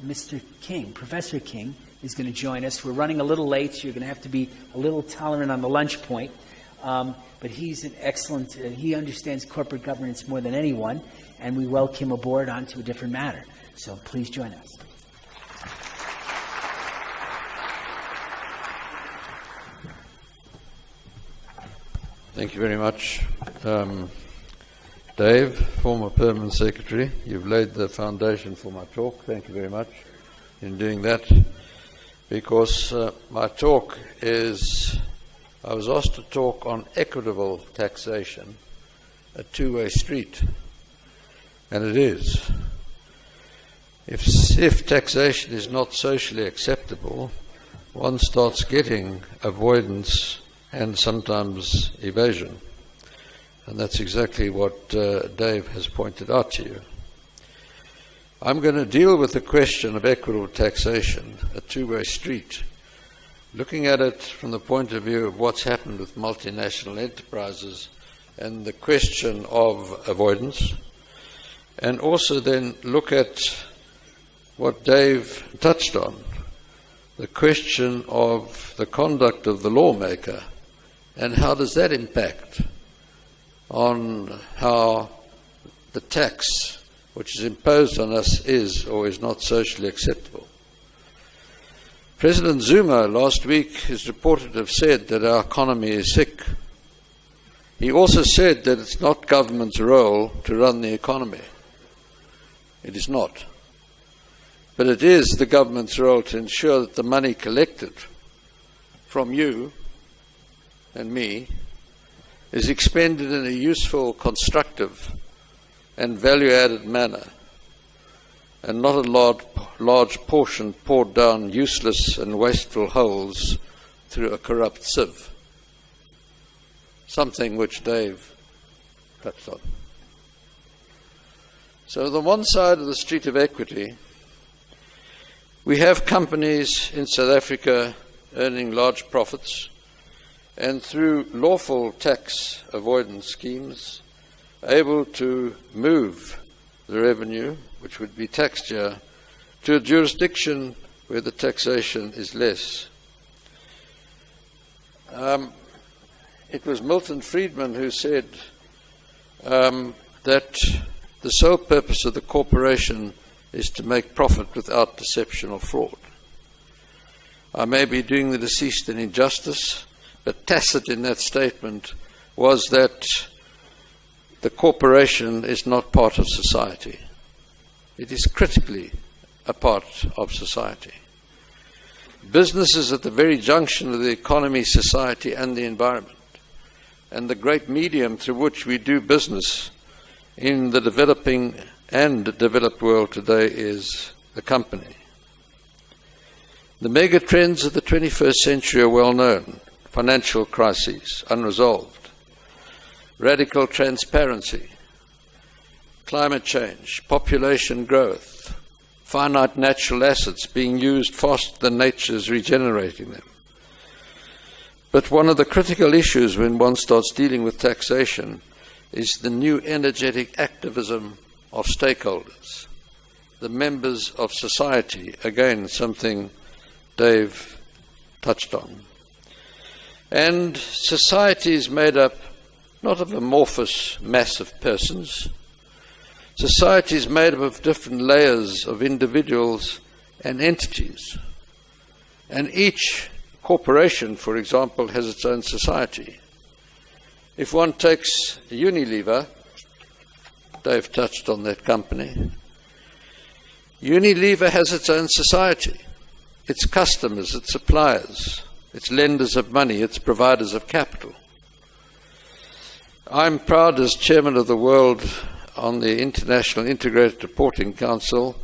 Mr. King, Professor King, is going to join us. We're running a little late, so you're going to have to be a little tolerant on the lunch point. But he's an excellent, he understands corporate governance more than anyone, and we welcome him aboard onto a different matter. So please join us. Thank you very much. Dave, former Permanent Secretary, you've laid the foundation for my talk. Thank you very much in doing that, because my talk is, I was asked to talk on equitable taxation, a two-way street, and it is. If taxation is not socially acceptable, one starts getting avoidance and sometimes evasion. And that's exactly what Dave has pointed out to you. I'm going to deal with the question of equitable taxation, a two-way street, looking at it from the point of view of what's happened with multinational enterprises and the question of avoidance, and also then look at what Dave touched on, the question of the conduct of the lawmaker and how does that impact on how the tax which is imposed on us is or is not socially acceptable. President Zuma last week is reported to have said that our economy is sick. He also said that it's not government's role to run the economy. It is not. But it is the government's role to ensure that the money collected from you and me is expended in a useful, constructive, and value-added manner, and not a large portion poured down useless and wasteful holes through a corrupt sieve, something which Dave touched on. So the one side of the street of equity, we have companies in South Africa earning large profits, and through lawful tax avoidance schemes, able to move the revenue, which would be taxed here, to a jurisdiction where the taxation is less. It was Milton Friedman who said that the sole purpose of the corporation is to make profit without deception or fraud. I may be doing the deceased an injustice, but tacit in that statement was that the corporation is not part of society. It is critically a part of society. Business is at the very junction of the economy, society, and the environment. And the great medium through which we do business in the developing and developed world today is the company. The mega trends of the 21st century are well known. Financial crises, unresolved. Radical transparency. Climate change, population growth. Finite natural assets being used faster than nature is regenerating them. But one of the critical issues when one starts dealing with taxation is the new energetic activism of stakeholders, the members of society, again something Dave touched on. And society is made up not of amorphous mass of persons. Society is made up of different layers of individuals and entities. And each corporation, for example, has its own society. If one takes Unilever, Dave touched on that company. Unilever has its own society, its customers, its suppliers, its lenders of money, its providers of capital. I'm proud as chairman of the World on the International Integrated Reporting Council